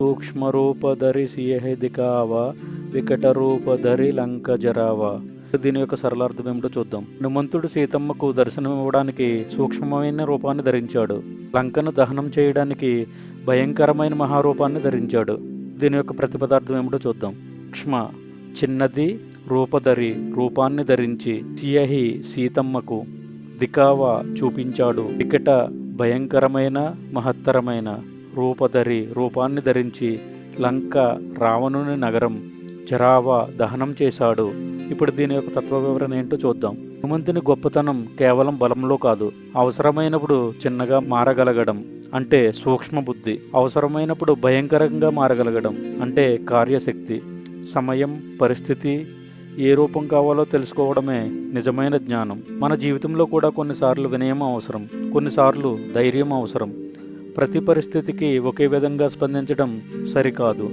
సూక్ష్మరూపధరి సియహి దికావా వికటరూపధరి లంక జరావా. దీని యొక్క సరళార్థం ఏమిటో చూద్దాం. హనుమంతుడు సీతమ్మకు దర్శనం ఇవ్వడానికి సూక్ష్మమైన రూపాన్ని ధరించాడు. లంకను దహనం చేయడానికి భయంకరమైన మహారూపాన్ని ధరించాడు. దీని యొక్క ప్రతిపదార్థం ఏమిటో చూద్దాం. సూక్ష్మ చిన్నది, రూపధరి రూపాన్ని ధరించి, సియహి సీతమ్మకు, దికావా చూపించాడు, వికట భయంకరమైన మహత్తరమైన, రూపధరి రూపాన్ని ధరించి, లంక రావణుని నగరం, జరావా దహనం చేశాడు. ఇప్పుడు దీని యొక్క తత్వ వివరణ ఏంటో చూద్దాం. హనుమంతుని గొప్పతనం కేవలం బలంలో కాదు, అవసరమైనప్పుడు చిన్నగా మారగలగడం అంటే సూక్ష్మ బుద్ధి, అవసరమైనప్పుడు భయంకరంగా మారగలగడం అంటే కార్యశక్తి, సమయం పరిస్థితి ఏ రూపం కావాలో తెలుసుకోవడమే నిజమైన జ్ఞానం. మన జీవితంలో కూడా కొన్నిసార్లు వినయం అవసరం, కొన్నిసార్లు ధైర్యం అవసరం. ప్రతి పరిస్థితికి ఒకే విధంగా స్పందించడం సరికాదు.